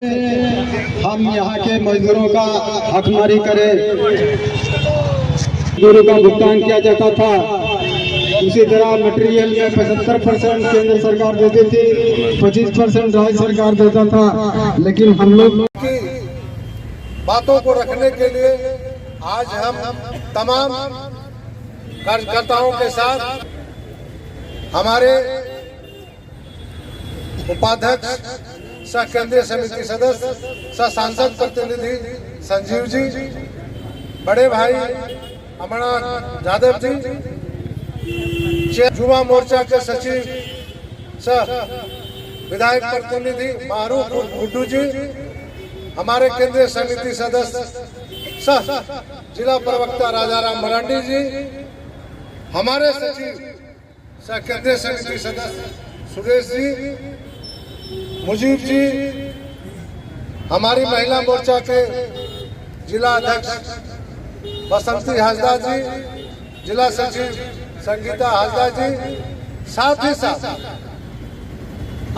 हम यहाँ के मजदूरों का हकमारी करें। मजदूरों का भुगतान किया जाता था। उसी तरह मटेरियल में 75% केंद्र सरकार देती थी, 25% राज्य सरकार देता था। लेकिन हम लोग की बातों को रखने के लिए आज हम तमाम कार्यकर्ताओं के साथ हमारे उपाध्यक्ष सह केंद्रीय समिति सदस्य सह सांसद प्रतिनिधि संजीव जी, बड़े भाई अमरनाथ यादव जी, युवा मोर्चा के सचिव सह विधायक प्रतिनिधि मारूफ गुड्डू जी, हमारे केंद्रीय समिति सदस्य सह जिला प्रवक्ता राजाराम मरांडी जी, हमारे सचिव सह केंद्रीय समिति सदस्य सुरेश जी, मुजीब जी, हमारी महिला मोर्चा के जिला अध्यक्ष बसंती हाजदा जी, जिला सचिव संगीता हाजदा जी, साथ ही साथ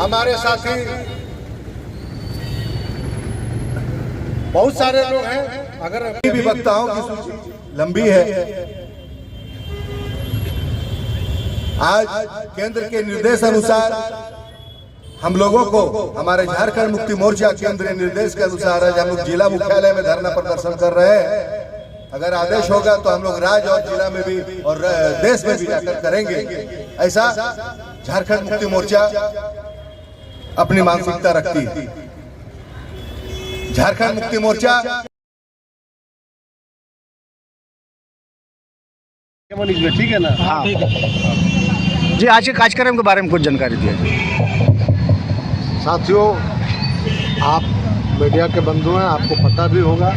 हमारे साथी बहुत सारे लोग हैं। अगर भी वक्ताओं की सूची लंबी है। आज केंद्र के निर्देश अनुसार हम लोगों को हमारे झारखंड मुक्ति मोर्चा केंद्रीय निर्देश के अनुसार आज हम लोग जिला मुख्यालय में धरना प्रदर्शन कर रहे हैं। अगर आदेश होगा तो हम लोग राज्य और जिला में भी और देश में भी जाकर करेंगे। ऐसा झारखंड मुक्ति मोर्चा अपनी मानसिकता रखती है। झारखंड मुक्ति मोर्चा ठीक है ना? हाँ जी, आज के कार्यक्रम के बारे में कुछ जानकारी दिया जाए। साथियों, आप मीडिया के बंधु हैं, आपको पता भी होगा,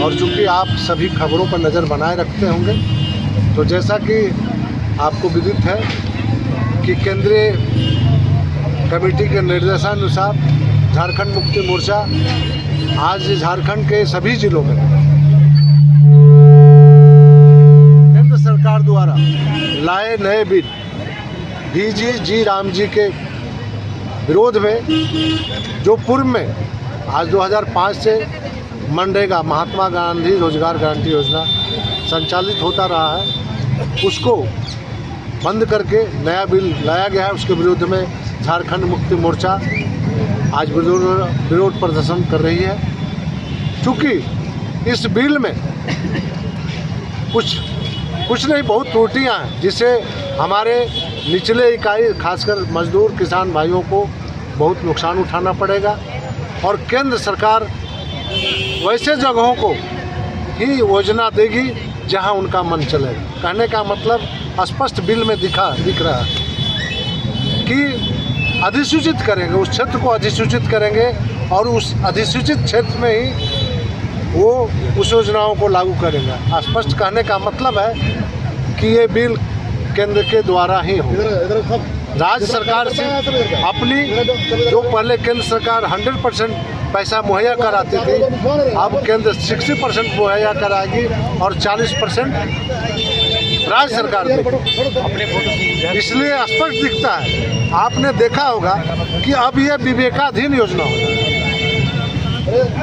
और चूंकि आप सभी खबरों पर नज़र बनाए रखते होंगे, तो जैसा कि आपको विदित है कि केंद्रीय कमेटी के निर्देशानुसार झारखंड मुक्ति मोर्चा आज झारखंड के सभी जिलों में केंद्र सरकार द्वारा लाए नए बिल VG राम जी के विरोध में, जो पूर्व में आज 2005 से मनरेगा महात्मा गांधी रोजगार गारंटी योजना संचालित होता रहा है, उसको बंद करके नया बिल लाया गया है। उसके विरोध में झारखंड मुक्ति मोर्चा आज विरोध प्रदर्शन कर रही है। चूँकि इस बिल में कुछ नहीं, बहुत त्रुटियां हैं, जिससे हमारे निचले इकाई खासकर मजदूर किसान भाइयों को बहुत नुकसान उठाना पड़ेगा। और केंद्र सरकार वैसे जगहों को ही योजना देगी जहां उनका मन चलेगा। कहने का मतलब स्पष्ट बिल में दिख रहा है कि अधिसूचित करेंगे, उस क्षेत्र को अधिसूचित करेंगे और उस अधिसूचित क्षेत्र में ही वो उस योजनाओं को लागू करेंगे। स्पष्ट कहने का मतलब है कि ये बिल केंद्र के द्वारा ही हो। राज्य सरकार से अपनी, जो पहले केंद्र सरकार 100% पैसा मुहैया कराती थी, अब केंद्र 60% मुहैया कराएगी और 40% राज्य सरकार देगी। इसलिए स्पष्ट दिखता है, आपने देखा होगा कि अब ये विवेकाधीन योजना होगी।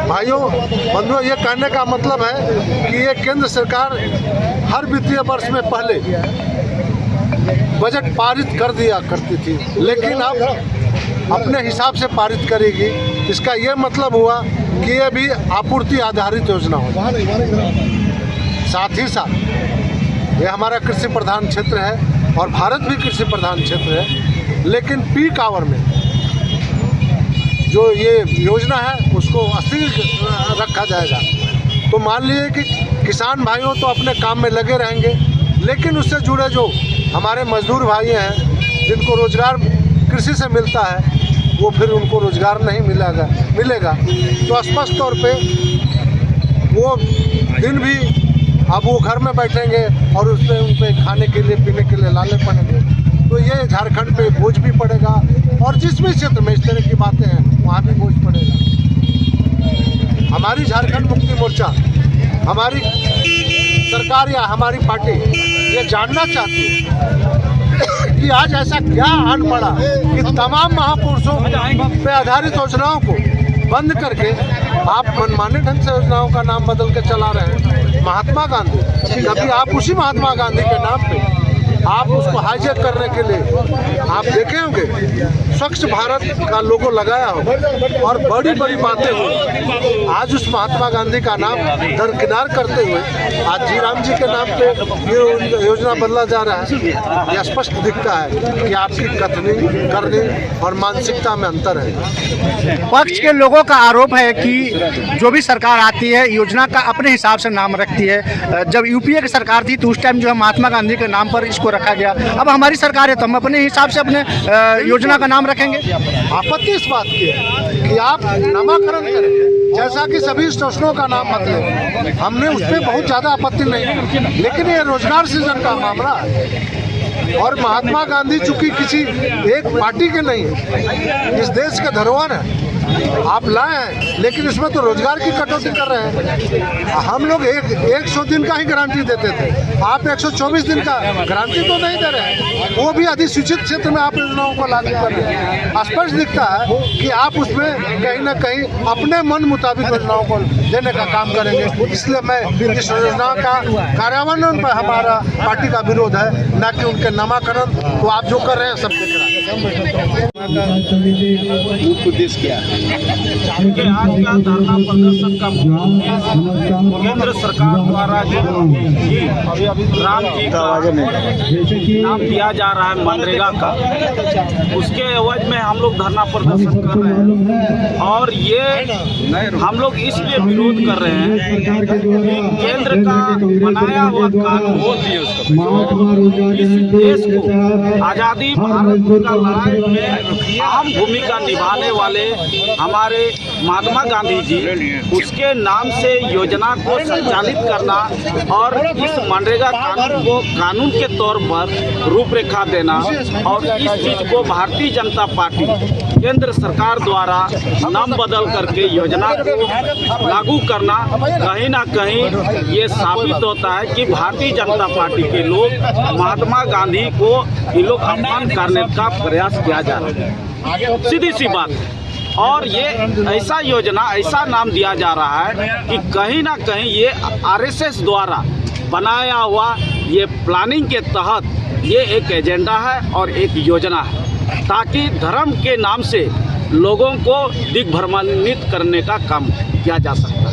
भाइयों बंधुओं, ये कहने का मतलब है कि ये केंद्र सरकार हर वित्तीय वर्ष में पहले बजट पारित कर दिया करती थी, लेकिन अब अपने हिसाब से पारित करेगी। इसका ये मतलब हुआ कि ये भी आपूर्ति आधारित योजना होगी। साथ ही साथ ये हमारा कृषि प्रधान क्षेत्र है और भारत भी कृषि प्रधान क्षेत्र है, लेकिन पीक आवर में जो ये योजना है उसको अस्थिर रखा जाएगा। तो मान लीजिए कि किसान भाइयों तो अपने काम में लगे रहेंगे, लेकिन उससे जुड़े जो हमारे मजदूर भाई हैं, जिनको रोजगार कृषि से मिलता है, वो फिर उनको रोजगार नहीं मिलेगा। तो स्पष्ट तौर पे वो दिन भी अब वो घर में बैठेंगे और उसमें उन पर खाने के लिए पीने के लिए लाले पड़ेंगे। तो ये झारखंड पे बोझ भी पड़ेगा, और जिस भी क्षेत्र में इस तरह की बातें हैं वहाँ भी बोझ पड़ेगा। हमारी झारखंड मुक्ति मोर्चा, हमारी सरकार या हमारी पार्टी ये जानना चाहती है कि आज ऐसा क्या आन पड़ा कि तमाम महापुरुषों पे आधारित योजनाओं को बंद करके आप मनमाने ढंग से योजनाओं का नाम बदल के चला रहे हैं। महात्मा गांधी, कभी आप उसी महात्मा गांधी के नाम पे आप उसको हाईजैक करने के लिए आप देखे होंगे स्वच्छ भारत का लोगो लगाया हो और बड़ी बड़ी बातें हुई। आज उस महात्मा गांधी का नाम दरकिनार करते हुए आज जी राम जी के नाम पे ये योजना बदला जा रहा है। यह स्पष्ट दिखता है कि आपकी कथनी करनी और मानसिकता में अंतर है। पक्ष के लोगों का आरोप है कि जो भी सरकार आती है योजना का अपने हिसाब से नाम रखती है। जब यूपीए की सरकार थी तो उस टाइम जो है महात्मा गांधी के नाम पर इसको रखा गया। अब हमारी सरकार है तो हम अपने हिसाब से अपने योजना का नाम रखेंगे। आपत्ति इस बात की है कि आप नामकरण करें, जैसा कि सभी स्टेशनों का नाम मत लें। हमने उस पर बहुत ज़्यादा आपत्ति नहीं, लेकिन ये रोजगार सृजन का मामला है और महात्मा गांधी चूंकि किसी एक पार्टी के नहीं, इस देश का धरोहर है। आप लाए हैं लेकिन इसमें तो रोजगार की कटौती कर रहे हैं। हम लोग 100 दिन का ही गारंटी देते थे, आप 124 दिन का गारंटी तो नहीं दे रहे हैं। वो भी अधिसूचित क्षेत्र में आप योजनाओं को लागू कर रहे हैं। स्पष्ट दिखता है कि आप उसमें कहीं ना कहीं अपने मन मुताबिक योजनाओं को देने का काम करेंगे। इसलिए मैं इस योजना का कार्यान्वयन पर हमारा पार्टी का विरोध है, न कि उनके नामकरण। तो आप जो कर रहे हैं सब देख रहे हैं। उद्देश्य क्या है? कि आज का धरना प्रदर्शन का केंद्र सरकार द्वारा जो राम जी का नाम दिया जा रहा है मनरेगा का, उसके एवज में हम लोग धरना प्रदर्शन कर रहे हैं। और ये हम लोग इसलिए विरोध कर रहे हैं कि केंद्र का बनाया हुआ कानून इस देश को आज़ादी भारत का लड़ाई में अहम भूमिका निभाने वाले हमारे महात्मा गांधी जी, उसके नाम से योजना को संचालित करना और इस मनरेगा कानून को कानून के तौर पर रूपरेखा देना और इस चीज़ को भारतीय जनता पार्टी केंद्र सरकार द्वारा नाम बदल करके योजना को लागू करना, कहीं ना कहीं ये साबित होता है कि भारतीय जनता पार्टी के लोग महात्मा गांधी को ये लोग अपमान करने का प्रयास किया जा रहा है। सीधी सी बात है। और ये ऐसा योजना, ऐसा नाम दिया जा रहा है कि कहीं ना कहीं ये आरएसएस द्वारा बनाया हुआ ये प्लानिंग के तहत ये एक एजेंडा है और एक योजना है, ताकि धर्म के नाम से लोगों को दिग्भ्रमित करने का काम किया जा सकता है।